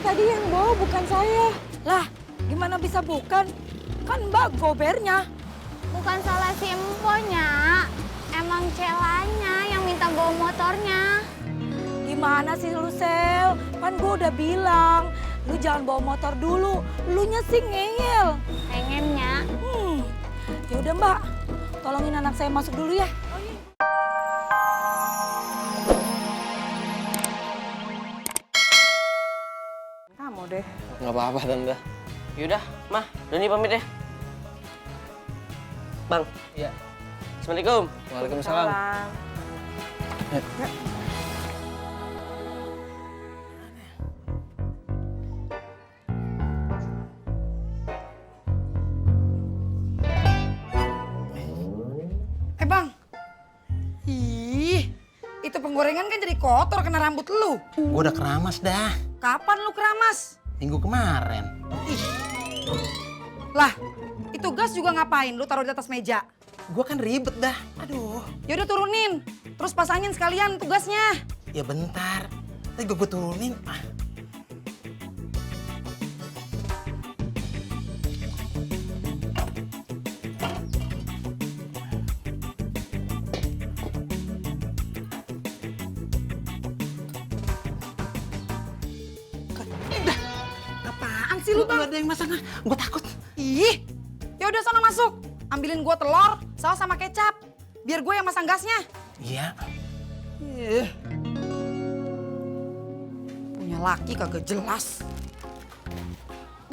tadi yang bawa bukan saya. Lah, gimana bisa bukan? Kan Mbak gobernya. Bukan salah si emponya. Emang celanya yang minta bawa motornya. Gimana sih lu, Sel? Kan gue udah bilang, lu jangan bawa motor dulu. Lu nya sih ngeyel. Pengennya. Ya udah Mbak, tolongin anak saya masuk dulu ya. Kamu deh. Nggak apa-apa Tante. Yaudah, Mah, Doni pamit ya. Bang. Iya. Assalamualaikum. Waalaikumsalam. Bang. Ih, itu penggorengan kan jadi kotor kena rambut lu. Gue udah keramas dah. Kapan lu keramas? Minggu kemarin. Ih. Lah, itu gas juga ngapain lu taruh di atas meja? Gue kan ribet dah. Aduh. Ya udah turunin, terus pasangin sekalian tugasnya. Ya bentar. Tadi gue turunin. Apaan sih lu, Bang? Gak ada yang masak. Gue takut. Ih, ya udah sana masuk. Ambilin gua telur, saus sama kecap. Biar gue yang masang gasnya. Iya. Punya laki kagak jelas.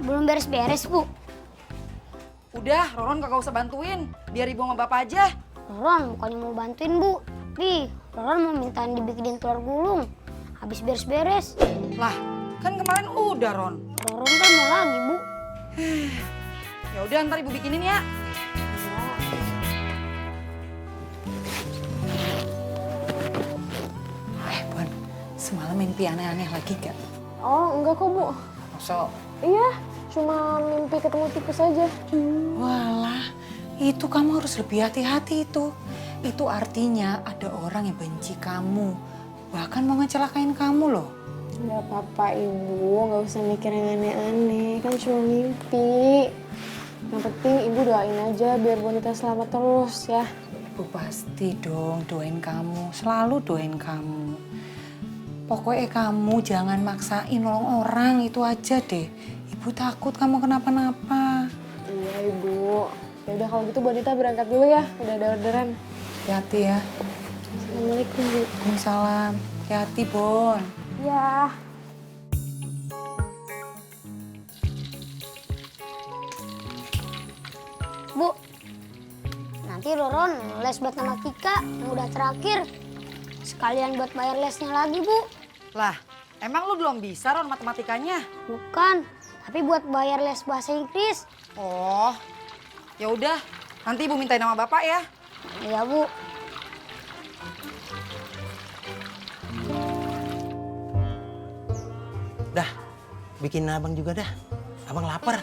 Belum beres-beres, Bu. Udah, Roron kagak usah bantuin. Biar ibu sama bapak aja. Roron bukannya mau bantuin, Bu. Roron mau mintain dibikinin telur gulung. Habis beres-beres. Lah, kan kemarin udah, Ron. Roron kan mau lagi, Bu. Ya udah, ntar ibu bikinin ya. Bon, semalam mimpi aneh-aneh lagi gak? Oh, enggak kok, Bu. So, Iya, cuma mimpi ketemu tikus aja. walah, itu kamu harus lebih hati-hati itu. Itu artinya ada orang yang benci kamu. Bahkan mau ngecelakain kamu loh. Enggak apa-apa, Ibu. Nggak usah mikir yang aneh-aneh. Kan cuma mimpi. Yang penting Ibu doain aja biar Bonita selamat terus ya. Ibu pasti dong doain kamu, selalu doain kamu. Pokoknya kamu jangan maksain nolong orang, itu aja deh. Ibu takut kamu kenapa-napa. Iya, Ibu. Ya udah kalau gitu Bonita berangkat dulu ya. Udah ada orderan. Hati-hati ya. Assalamualaikum, Bu. Waalaikumsalam. Hati-hati, Bon. Ya. Bu, nanti Roron les buat nama Kika yang udah terakhir. Sekalian buat bayar lesnya lagi, Bu. Lah, emang lu belum bisa, Ron, matematikanya? Bukan, tapi buat bayar les bahasa Inggris. Oh, ya udah. Nanti ibu mintain nama bapak ya. Iya, Bu. Dah, bikin abang juga dah. Abang lapar.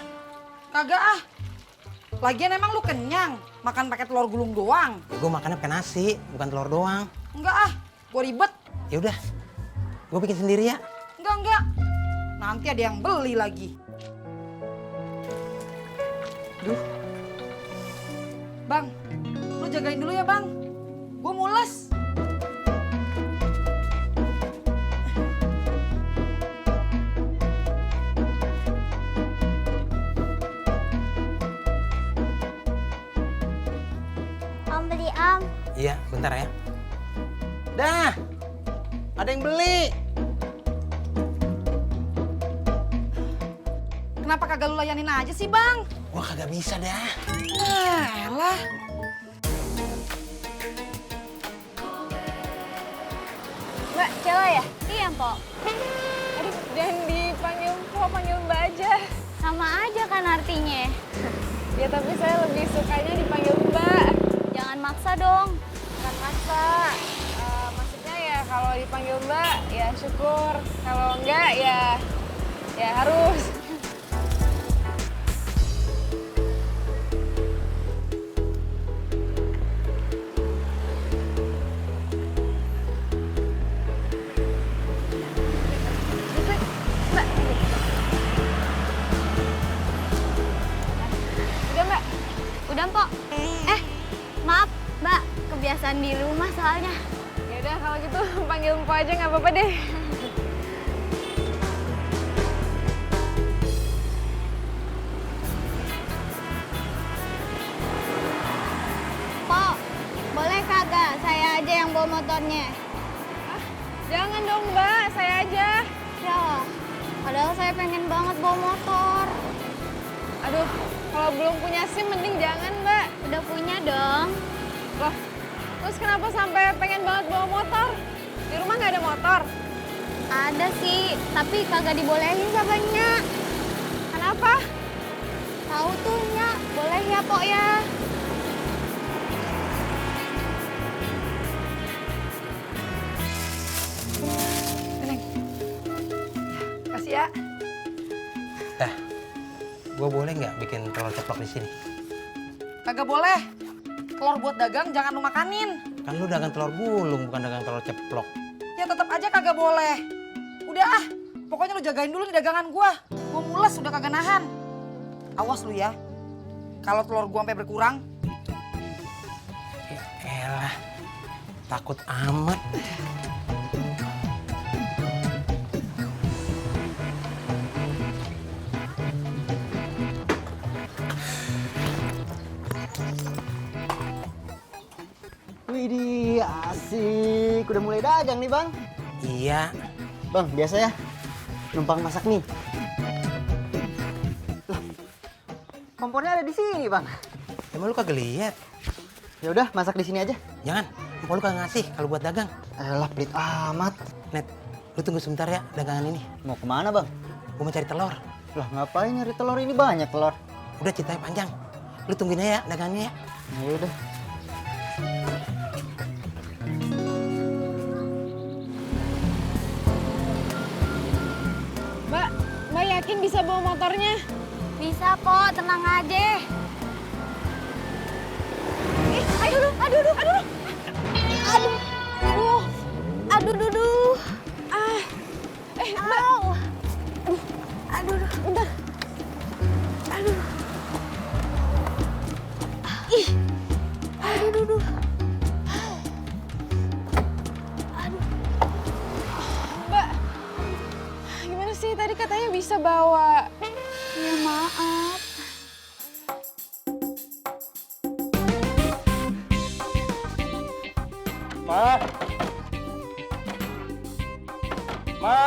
Kagak ah. Lagian emang lu kenyang? Makan pakai telur gulung doang? Ya, gue makannya pakai nasi, bukan telur doang. Enggak ah, gue ribet. Ya udah, gue bikin sendiri ya. Enggak. Nanti ada yang beli lagi. Duh. Bang, lu jagain dulu ya, Bang. Gue mules. Om beli, Om. Iya, bentar ya. Dah, ada yang beli. Kenapa kagak lu layanin aja sih, Bang? Wah, kagak bisa dah. Elah. Mbak, cewek ya? Iya, Mpok. Aduh, jangan dipanggil Mpok, panggil Mbak aja. Sama aja kan artinya. Ya, tapi saya lebih sukanya dipanggil Mbak. Jangan maksa dong. Bukan maksa. Maksudnya ya kalau dipanggil Mbak, ya syukur. Kalau enggak, ya harus. Mbak, kebiasaan di rumah soalnya. Ya udah kalau gitu panggil Mpo aja nggak apa-apa deh. Po, boleh kagak saya aja yang bawa motornya? Jangan dong Mbak, saya aja. Ya, padahal saya pengen banget bawa motor. Aduh, kalau belum punya SIM mending jangan Mbak. Udah punya dong. Loh, terus kenapa sampai pengen banget bawa motor? Di rumah nggak ada motor? Ada sih, tapi kagak dibolehin sama Nyak. Kenapa? Tahu tuh Nyak, boleh ya Pok ya? Kasih ya. Dah, gue boleh nggak bikin telur ceplok di sini? Kagak boleh. Telur buat dagang jangan lu makanin. Kan lu dagang telur gulung, bukan dagang telur ceplok. Ya tetap aja kagak boleh. Udah ah, pokoknya lu jagain dulu nih dagangan gua. Gua mules udah kagak nahan. Awas lu ya. Kalau telur gua sampai berkurang, Ya elah, takut amat. Widih, asik. Udah mulai dagang nih, Bang. Iya, Bang, biasa ya. Numpang masak nih. Loh, kompornya ada di sini, Bang. emang lu kagak lihat? Ya udah, masak di sini aja. Jangan, empok lu kagak ngasih kalau buat dagang. Elah, pelit amat. Net, lu tunggu sebentar ya dagangan ini. Mau kemana, Bang? Gua mau cari telur. Lah, ngapain nyari telur ini? Banyak telur. Udah ceritanya panjang. Lu tungguin aja ya dagangannya ya. Ya udah. Mbak yakin bisa bawa motornya? Bisa Pok, tenang aja. Aduh, aduh, aduh, aduh. Aduh, aduh, aduh, aduh, aduh. Ah, Mbak. Aduh, aduh, bentar. Aduh. Ih, aduh, aduh, aduh. Mbak, gimana sih tadi katanya bisa bawa? Ya maaf. Ma. Ma.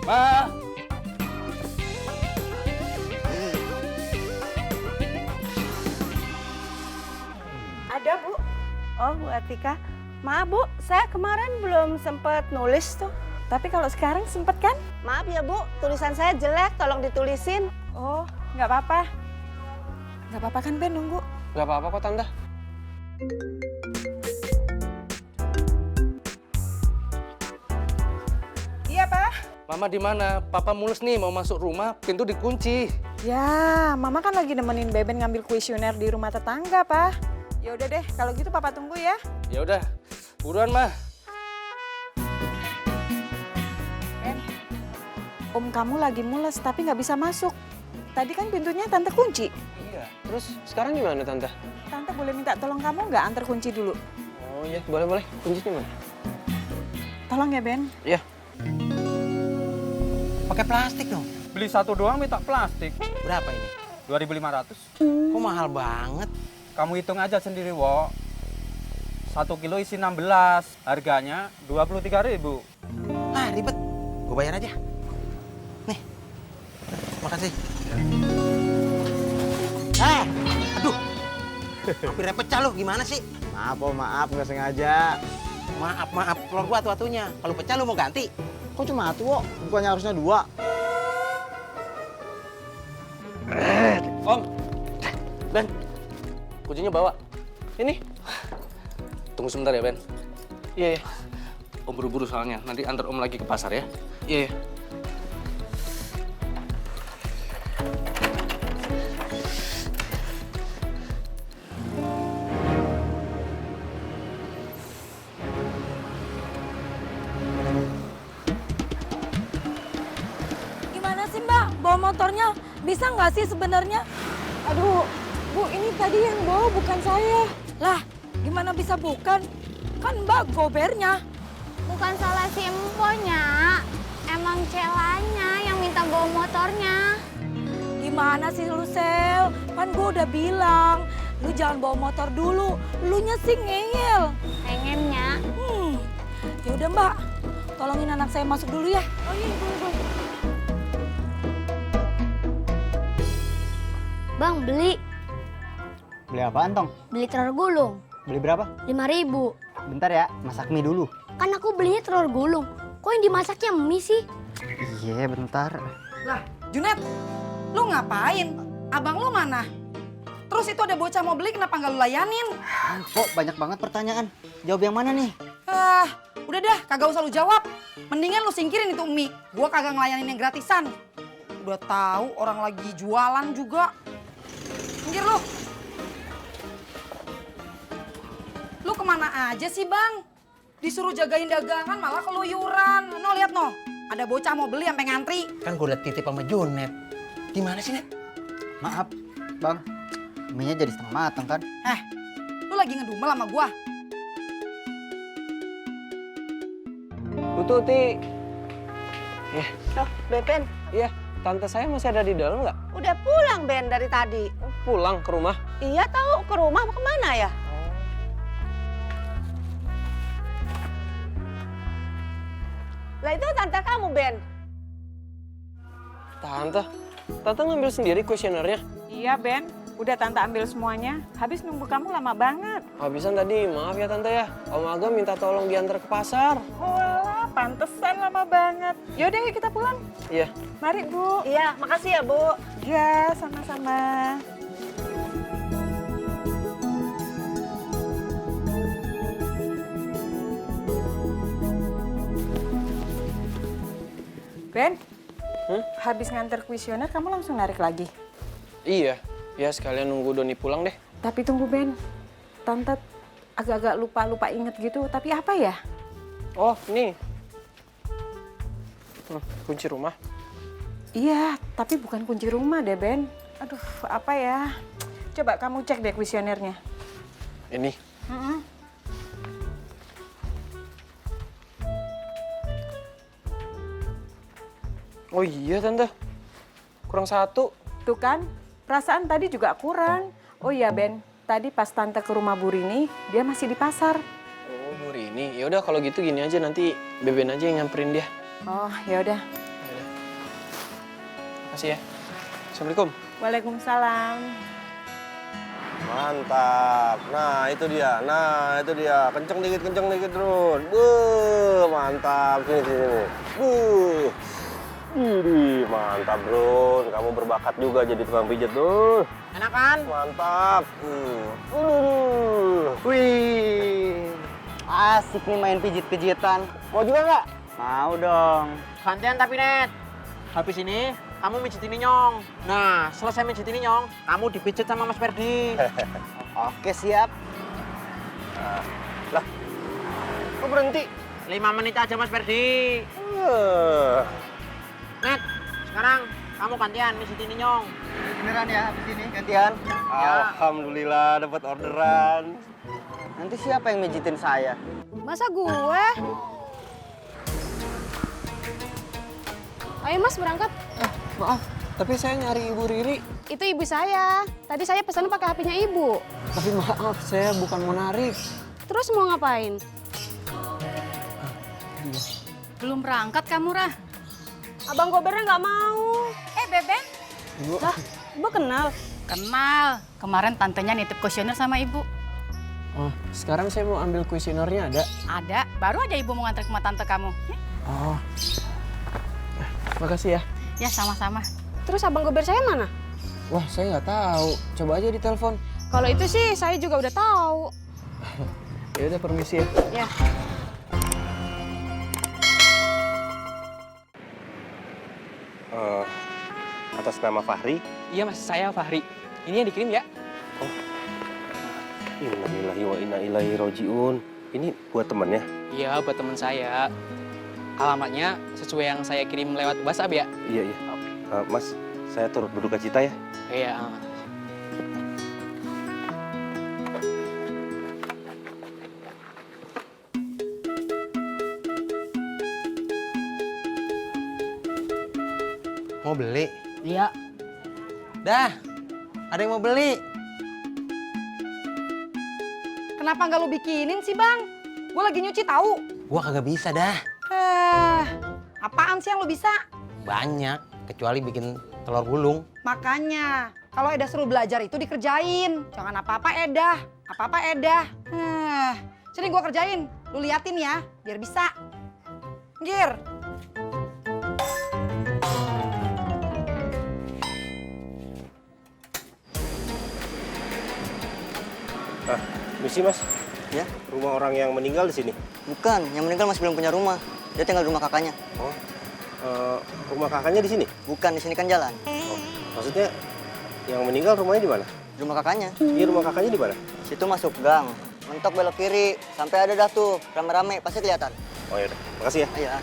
Ma. Ada, Bu. Oh, Bu Atika. Maaf, Bu. Saya kemarin belum sempat nulis tuh. Tapi kalau sekarang sempet kan? Maaf ya, Bu. Tulisan saya jelek. Tolong ditulisin. Oh, nggak apa-apa. Nggak apa-apa kan, Ben, nunggu? Gak apa-apa kok Tante. iya Pak. Mama di mana? Papa mulus nih mau masuk rumah, pintu dikunci. Ya, Mama kan lagi nemenin Beben ngambil kuesioner di rumah tetangga, Pak. Ya udah deh, kalau gitu Papa tunggu ya. Ya udah, buruan mah. Om kamu lagi mules tapi nggak bisa masuk. Tadi kan pintunya Tante kunci. Iya, terus sekarang gimana Tante? Tante boleh minta tolong kamu nggak antar kunci dulu? Oh iya, boleh. Kuncinya mana? Tolong ya, Ben. Iya. Pakai plastik dong. Beli satu doang minta plastik. Berapa ini? 2.500. Kok mahal banget? Kamu hitung aja sendiri, Wo. 1 kilo isi 16. Harganya 23.000. Ah, ribet. Gue bayar aja. Nih. Makasih. Aduh. Hampir pecah lu, gimana sih? Maaf, oh maaf, nggak sengaja. Maaf. Telur gua atu-atunya. Kalau pecah lu mau ganti? Kok cuma satu, Wo? Bukannya harusnya 2? Om, Ben, kuncinya bawa. Ini. Tunggu sebentar ya Ben. Iya. Om buru-buru soalnya, nanti antar Om lagi ke pasar ya. Iya. Gimana sih Mbak, bawa motornya? Bisa nggak sih sebenarnya? Aduh, Bu, ini tadi yang bawa bukan saya. Lah, Gimana bisa bukan? Kan Mbak gobernya. Bukan salah si emponya. Emang celanya yang minta bawa motornya. Gimana sih lu, Sel? Kan gue udah bilang, lu jangan bawa motor dulu. Lu nya sih ngeyel. Pengennya. Ya udah Mbak, tolongin anak saya masuk dulu ya. Oh iya, boleh. Bang, beli. Beli apaan, Tong? Beli telur gulung. Beli berapa? 5.000. Bentar ya, masak mie dulu. Kan aku belinya telur gulung. Kok yang dimasaknya mie sih? Iya, bentar. Lah, Junet, lu ngapain? Abang lu mana? Terus itu ada bocah mau beli, kenapa nggak lu layanin? Kok banyak banget pertanyaan? Jawab yang mana nih? Udah dah, kagak usah lu jawab. Mendingan lu singkirin itu mie. Gua kagak ngelayanin yang gratisan. Udah tahu orang lagi jualan juga. Minggir lu. Lu kemana aja sih, Bang? Disuruh jagain dagangan malah keluyuran. No, lihat no. Ada bocah mau beli sampai ngantri. Kan gue udah titip sama Junet. Gimana sih, Net? Maaf, Bang. Mie-nya jadi setengah matang kan? Lu lagi ngedumel sama gua. Bu Tuti. Oh, Ben. Iya, tante saya masih ada di dalam nggak? Udah pulang Ben dari tadi. Pulang ke rumah. Iya tahu ke rumah kemana ya? Lah itu tante kamu Ben. Tante ngambil sendiri kuesionernya. Iya, Ben. Udah Tante ambil semuanya. Habis nunggu kamu lama banget. Habisan tadi, maaf ya Tante ya. Om Agam minta tolong diantar ke pasar. Walah, pantesan lama banget. Yaudah, yuk kita pulang. Iya. Mari, Bu. Iya, makasih ya Bu. Ya, sama-sama. Ben, habis nganter kuesioner kamu langsung narik lagi? Iya, ya sekalian nunggu Doni pulang deh. Tapi tunggu Ben, Tante agak-agak lupa inget gitu, tapi apa ya? Oh, nih. Kunci rumah. Iya, tapi bukan kunci rumah deh Ben. Aduh, apa ya? Coba kamu cek deh kuesionernya. Ini. Oh iya Tante, kurang 1. Tuh kan, perasaan tadi juga kurang. Oh iya Ben, tadi pas Tante ke rumah Bu Rini, dia masih di pasar. Oh Bu Rini, ya udah kalau gitu gini aja nanti Beben aja yang nyamperin dia. Oh ya udah. Makasih ya. Assalamualaikum. Waalaikumsalam. Mantap. Nah, itu dia. Kenceng dikit terus. Mantap. Sini. Mantap, Bro. Kamu berbakat juga jadi tukang pijat, tuh. Enak kan? Mantap. Wih, asik nih main pijit-pijitan. Mau juga nggak? Mau dong. Gantian tapi, Net. Habis ini, kamu mijit ini, Nyong. Nah, selesai mijit ini, Nyong, kamu dipijit sama Mas Ferdi. Oke, siap. Lah, kok berhenti? 5 menit aja, Mas Ferdi. Net, sekarang kamu gantian mijit ini, Nyong. Beneran ya, habis ini gantian? Alhamdulillah dapat orderan. Nanti siapa yang mijitin saya? Masa gue? Ayo Mas berangkat. Maaf, tapi saya nyari Ibu Riri. Itu ibu saya. Tadi saya pesan pakai HP-nya ibu. Tapi maaf, saya bukan mau narik. Terus mau ngapain? Belum berangkat kamu, Rah? Abang Gobernya nggak mau. Beben? Lah, Ibu kenal? Kenal. Kemarin tantenya nitip kuesioner sama ibu. Oh, sekarang saya mau ambil kuesionernya ada? Ada. Baru aja ibu mau nganter ke rumah tante kamu. Oh. Makasih ya. Ya, sama-sama. Terus Abang Gober saya mana? Wah, saya nggak tahu. Coba aja ditelepon. Kalau itu sih saya juga udah tahu. Ya udah, permisi ya. Ya. Atas nama Fahri. Iya Mas, saya Fahri. Ini yang dikirim ya? Oh. Innalillahi wa inna ilaihi roji'un. Ini buat temennya? Iya, buat teman saya. Alamatnya sesuai yang saya kirim lewat WhatsApp ya? Iya. Mas, saya turut berduka cita ya. Iya. Mau beli? Iya. Dah, ada yang mau beli. Kenapa nggak lu bikinin sih, Bang? Gue lagi nyuci tahu. Gua kagak bisa dah. Apaan sih yang lu bisa? Banyak, kecuali bikin telur gulung. Makanya, kalau Eda suruh belajar itu dikerjain. Jangan apa-apa Eda, apa-apa Eda. Sini gue kerjain, lu liatin ya, biar bisa. Gir. Misi mas, Ya? rumah orang yang meninggal di sini. Bukan, yang meninggal masih belum punya rumah. Dia tinggal di rumah kakaknya. Oh, rumah kakaknya di sini? Bukan, di sini kan jalan. Oh, maksudnya yang meninggal rumahnya di mana? Di rumah kakaknya. Iya, rumah kakaknya di mana? Situ masuk gang, mentok belok kiri, sampai ada dah tuh, rame-rame, pasti kelihatan. Oh ya udah, makasih ya. Iya.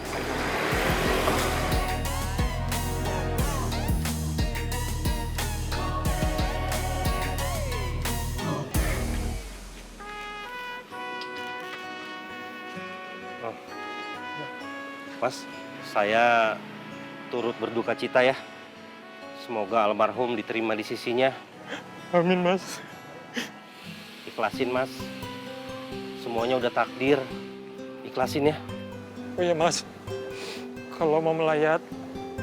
Mas, saya turut berduka cita ya. Semoga almarhum diterima di sisinya. Amin, Mas. Ikhlasin, Mas. Semuanya udah takdir. Ikhlasin ya. Oh iya, Mas. Kalau mau melayat,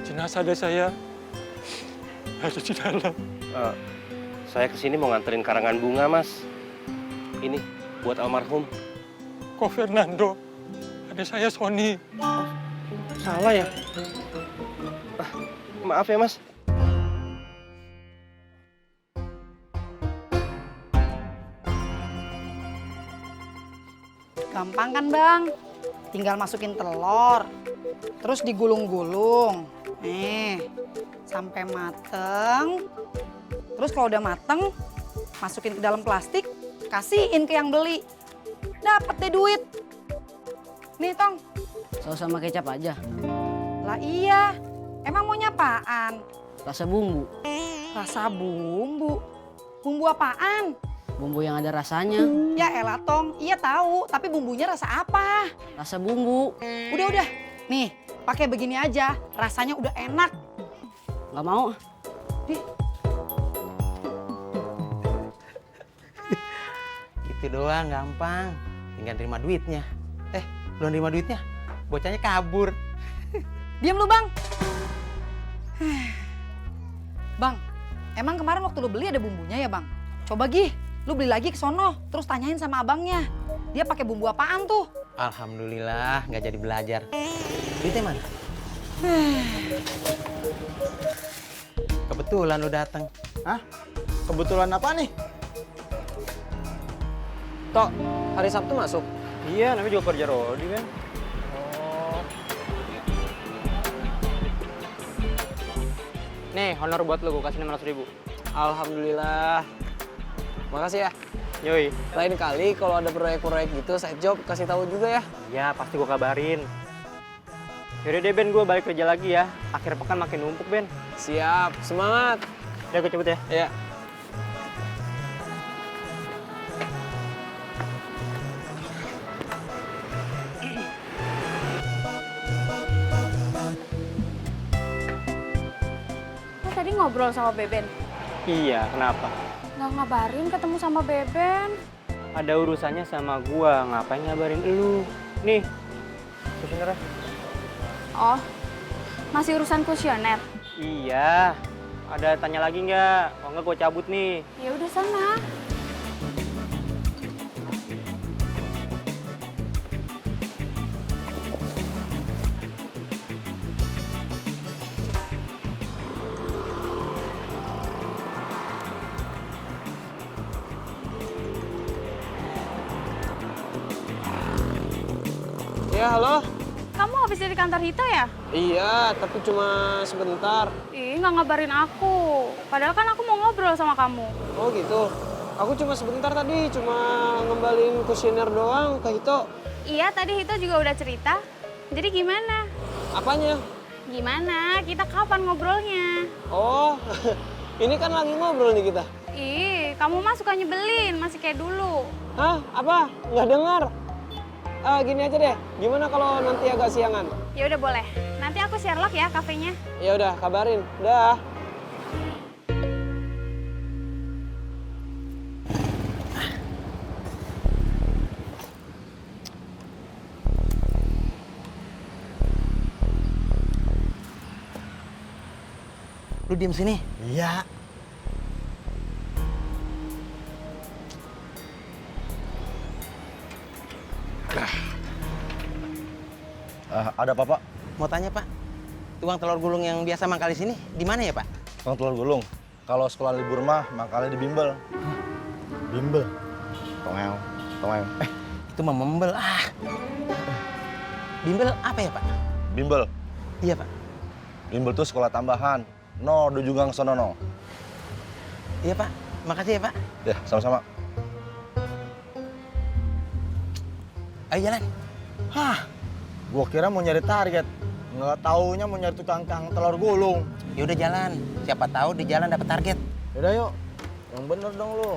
jenazah ada saya ada di dalam. Saya kesini mau nganterin karangan bunga, Mas. Ini buat almarhum. Kok Fernando? Ada saya Sony. Salah ya? Maaf ya, Mas. Gampang kan, Bang? Tinggal masukin telur, terus digulung-gulung. Sampai mateng. Terus kalau udah mateng, masukin ke dalam plastik, kasihin ke yang beli. Dapat deh duit. Nih, Tong. Saus sama kecap aja. Lah iya, emang maunya apaan? Rasa bumbu. Rasa bumbu? Bumbu apaan? Bumbu yang ada rasanya. Ya elah, Tong, iya tahu, tapi bumbunya rasa apa? Rasa bumbu. Udah. Nih, pakai begini aja, rasanya udah enak. Nggak mau. Gitu doang, gampang. Tinggal terima duitnya. Belum terima duitnya, bocahnya kabur. Diam lu, Bang. Bang, emang kemarin waktu lu beli ada bumbunya ya, Bang? Coba Gih, lu beli lagi ke sono, terus tanyain sama abangnya. Dia pakai bumbu apaan tuh? Alhamdulillah, nggak jadi belajar. Duitnya mana? Kebetulan lu datang. Hah? Kebetulan apa nih? Tok, hari Sabtu masuk? Iya, namanya juga kerja Rodi, Ben. Oh. Nih, honor buat lu, gue kasih 600.000. Alhamdulillah. Makasih ya. Yoi. Lain kali kalau ada proyek-proyek gitu, side job, kasih tahu juga ya. Iya, pasti gue kabarin. Yaudah deh, Ben, gue balik kerja lagi ya. Akhir pekan makin numpuk, Ben. Siap, semangat. Ya, gue cabut ya. Iya. Tadi ngobrol sama Beben. Iya, kenapa? Nggak ngabarin ketemu sama Beben. Ada urusannya sama gua, ngapain ngabarin elu? Nih, kuesionernya. Oh, masih urusan kuesioner? Iya, ada tanya lagi nggak? Kalau nggak gua cabut nih. Ya udah sana. Ya, halo? Kamu habis dari kantor Hito ya? Iya, tapi cuma sebentar. Ih, nggak ngabarin aku. Padahal kan aku mau ngobrol sama kamu. Oh gitu? Aku cuma sebentar tadi, cuma ngembalin kuesioner doang ke Hito. Iya, tadi Hito juga udah cerita. Jadi gimana? Apanya? Gimana? Kita kapan ngobrolnya? Oh, ini kan lagi ngobrol nih kita. Ih, kamu mah suka nyebelin, masih kayak dulu. Hah? Apa? Nggak dengar? Gini aja deh, gimana kalau nanti agak siangan? Ya udah boleh. Nanti aku Sherlock ya kafenya. Ya udah, kabarin. Dah. Lu diem sini? Iya. Ada apa, Pak? Mau tanya, Pak. Tukang telur gulung yang biasa mangkal di sini, di mana ya, Pak? Tukang telur gulung. Kalau sekolah libur mah mangkalnya di Bimbel. Bimbel? Tongel, tongel. Itu mah membel. Bimbel apa ya, Pak? Bimbel? Iya, Pak. Bimbel tuh sekolah tambahan. No, Dujunggang sono no. Iya, Pak. Makasih ya, Pak. Ya, sama-sama. Ayo jalan. Hah, gua kira mau nyari target. Nggak taunya mau nyari tukang telur gulung. Ya udah jalan. Siapa tahu di jalan dapat target. Yaudah yuk. Yang bener dong lu.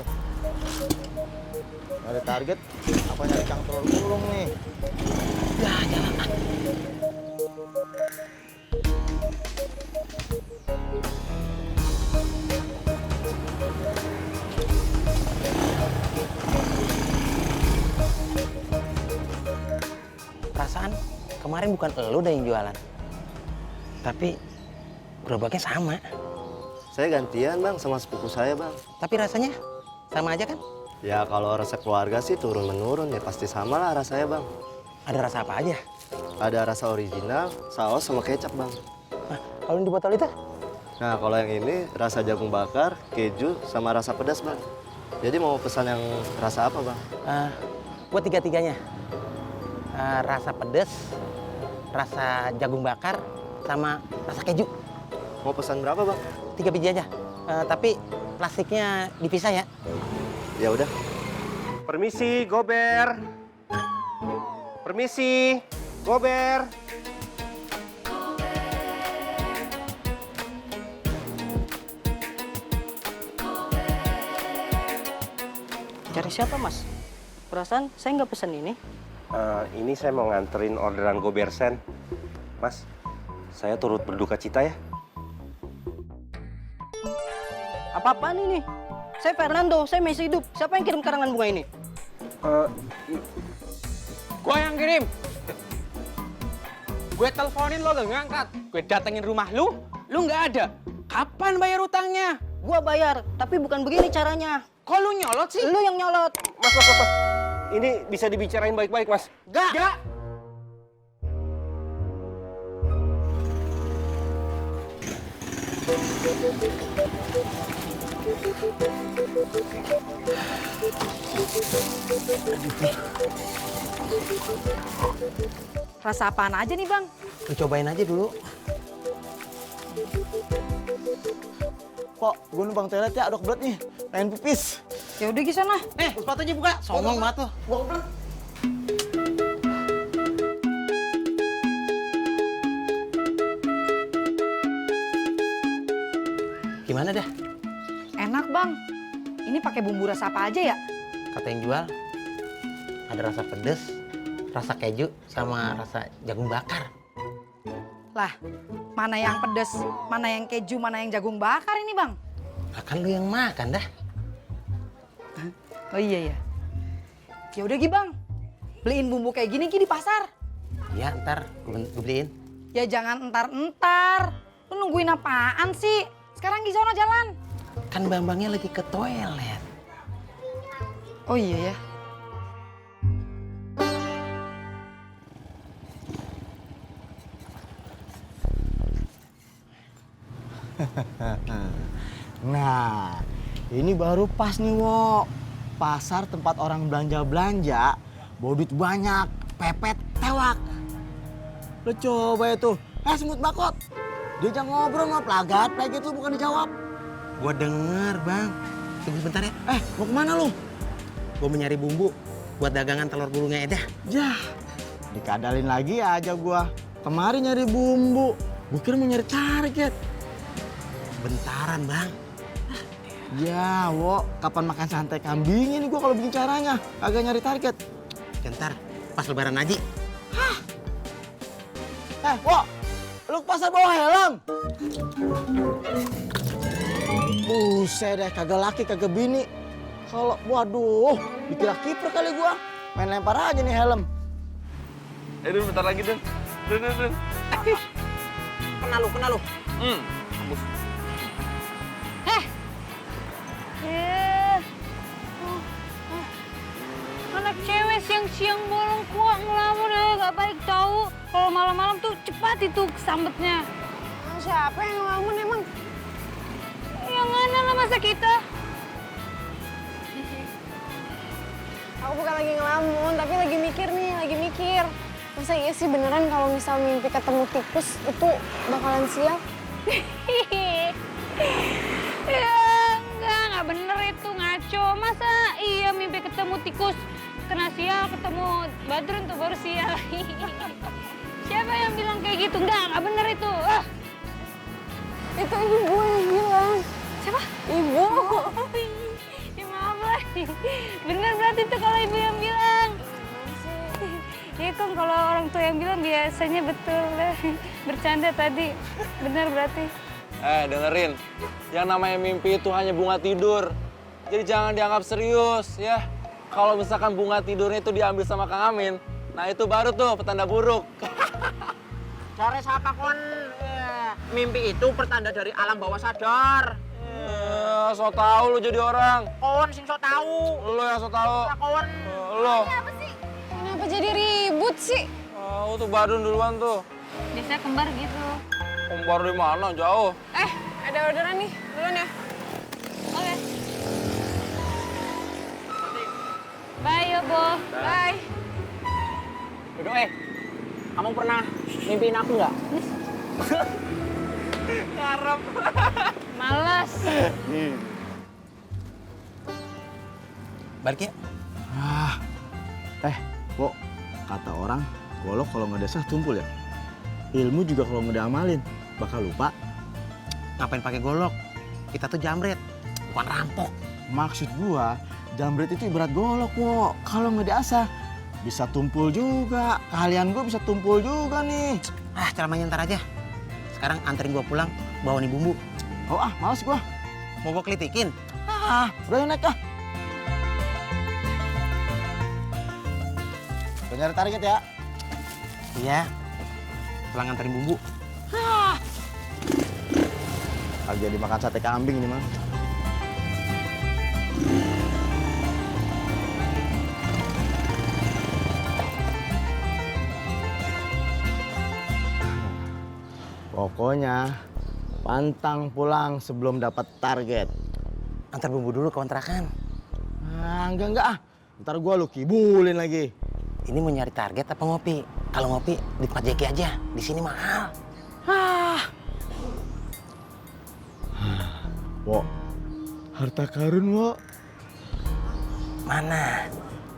Nyari target apa nyari tukang telur gulung nih? Ya, jalan. Perasaan kemarin bukan elu dah yang jualan. Tapi gerobaknya sama. Saya gantian bang sama sepupu saya bang. Tapi rasanya sama aja kan? Ya kalau resep keluarga sih turun-menurun ya pasti sama lah rasanya bang. Ada rasa apa aja? Ada rasa original, saus sama kecap bang. Nah, kalau yang di botol itu? Nah kalau yang ini rasa jagung bakar, keju, sama rasa pedas bang. Jadi mau pesan yang rasa apa bang? Buat tiga-tiganya. Rasa pedas, rasa jagung bakar, sama rasa keju. Mau pesan berapa bang? 3 biji aja. Tapi plastiknya dipisah ya. Ya udah. Permisi, Gober. Permisi, Gober. Cari siapa mas? Perasaan saya nggak pesan ini. Ini saya mau nganterin orderan Gobersen. Mas, saya turut berduka cita ya. Apa-apaan ini? Saya Fernando, saya masih hidup. Siapa yang kirim karangan bunga ini? Gua yang kirim. Gue teleponin lo gak ngangkat. Gue datengin rumah lu nggak ada. Kapan bayar utangnya? Gua bayar, tapi bukan begini caranya. Kok lu nyolot sih? Lu yang nyolot. Mas. Ini bisa dibicarain baik-baik, Mas. Gak. Rasa apaan aja nih bang? Lu cobain aja dulu. Pok, gue numpang toilet ya, udah kebelet nih. Pengen pipis. Ya udah sana. Sepatunya buka. Songong banget tuh. Gua kebelet. Gimana dah? Enak bang. Ini pakai bumbu rasa apa aja ya? Kata yang jual, ada rasa pedas, rasa keju, sama rasa jagung bakar. Lah, mana yang pedas, mana yang keju, mana yang jagung bakar ini bang? Lah kan lu yang makan dah. Oh iya ya. Ya udah Gi bang, beliin bumbu kayak gini Gi di pasar. Ya ntar gue beliin. Ya jangan entar-entar. Lu nungguin apaan sih? Sekarang Gi sono jalan. Kan bang-bangnya lagi ke toilet. Oh iya ya. Nah, ini baru pas nih, Wo. Pasar tempat orang belanja-belanja, bawa duit banyak, pepet, tewak. Lo coba itu, semut bakot. Dia jangan ngobrol sama pelagat itu bukan dijawab. Gua denger bang. Tunggu sebentar ya. Mau kemana lu? Gua mau nyari bumbu buat dagangan telur gulungnya Eda. Yah, dikadalin lagi aja gua. Kemarin nyari bumbu, gua kira mau nyari target. Bentaran bang. Ya, Wo, kapan makan santai kambing ini gua kalau bikin caranya, agak nyari target. Ntar pas lebaran haji. Wo, Lu ke pasar bawa helm? Buset deh, kagak laki, kagak bini. Kalau, waduh, dikira kiper kali gua. Main lempar aja nih helm. Dun, bentar lagi, Dun. Dun. Kena lu. Ambus. Anak cewek siang-siang bolong kuat ngelamun gak baik tahu. Kalau malam-malam tuh cepat itu kesambetnya. Siapa yang ngelamun emang? Yang mana lah masa kita? Aku bukan lagi ngelamun, tapi lagi mikir nih, lagi mikir. Masa iya sih beneran kalau misal mimpi ketemu tikus itu bakalan siap? Ya enggak bener itu, ngaco. Masa iya mimpi ketemu tikus kena sial, ketemu Badrun tuh baru sial. Siapa yang bilang kayak gitu? Enggak bener itu. Itu ibu yang bilang. Siapa? Ibu. Ya maaf lah. Bener berarti itu kalau ibu yang bilang. Ya kan kalau orang tua yang bilang biasanya betul lah. Bercanda tadi. Bener berarti. Dengerin. Yang namanya mimpi itu hanya bunga tidur. Jadi jangan dianggap serius ya. Kalau misalkan bunga tidurnya itu diambil sama Kang Amin, nah itu baru tuh petanda buruk. Cari siapa kon? Mimpi itu pertanda dari alam bawah sadar. So tau lu jadi orang. Kon sing so tahu. Lu yang so tau. Kon. Lu. Apa sih? Kenapa jadi ribut sih? Oh, tuh Badun duluan tuh. Biasanya kembar gitu. Kembar di mana? Jauh. Ada orderan nih, duluan ya. Oke. Bye ya, Bo. Bye. Duduk kamu pernah mimpiin aku nggak? Ngarep. Males. Balik ya? Kok kata orang, golok kalau nggak desah tumpul ya? Ilmu juga kalau nggak diamalin, bakal lupa. Ngapain pakai golok? Kita tuh jamret, bukan rampok. Maksud gua, jamret itu ibarat golok, Wo. Kalau nggak diasah, bisa tumpul juga. Keahlian gua bisa tumpul juga nih. Ceramahnya ntar aja. Sekarang anterin gua pulang, bawa nih bumbu. Oh males gua. Mau gua kelitikin? Udah naik ah. Udah nyari target ya? Iya. Pulang anterin bumbu. Lagi jadi makan sate kambing nih, Mang. Pokoknya pantang pulang sebelum dapat target. Antar bumbu dulu ke kontrakan. Enggak. Ntar gua lu kibulin lagi. Ini mau nyari target apa ngopi? Kalau ngopi di tempat Jeki aja. Di sini mahal. Wo, harta karun, Wo. Mana?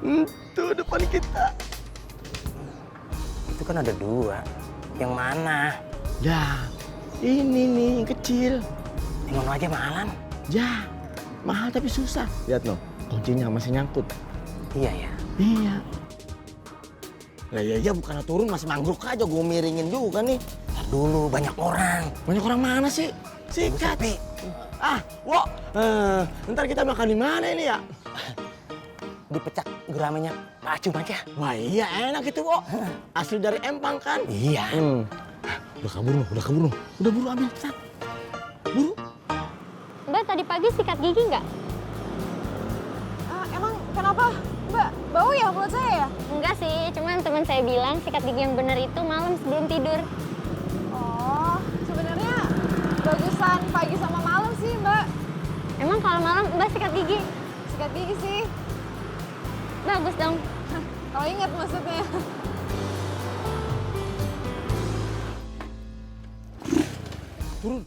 Itu depan kita. Itu kan ada 2. Yang mana? Ya, ini nih yang kecil. Yang mana aja mahalan? Ya, mahal tapi susah. Lihat no, kuncinya masih nyangkut. Iya ya. Iya. Lah ya bukan turun masih manggruk aja, gue miringin juga nih. Ntar dulu, banyak orang. Banyak orang mana sih? Sikat. Wo, ntar kita makan di mana ini ya? Dipecak geramenya Pak Acum aja. Wah iya enak itu, Wo. Asli dari Empang kan? Iya. Udah kabur no. Udah buru ambil, cepat. Buru. Mbak, tadi pagi sikat gigi nggak? Emang kenapa? Mbak, bau ya buat saya ya? Enggak sih, cuman teman saya bilang sikat gigi yang benar itu malam sebelum tidur. Oh, sebenarnya bagusan pagi sama malam sih, Mbak. Emang kalau malam Mbak sikat gigi? Sikat gigi sih. Bagus dong. Kalau ingat maksudnya. Turun.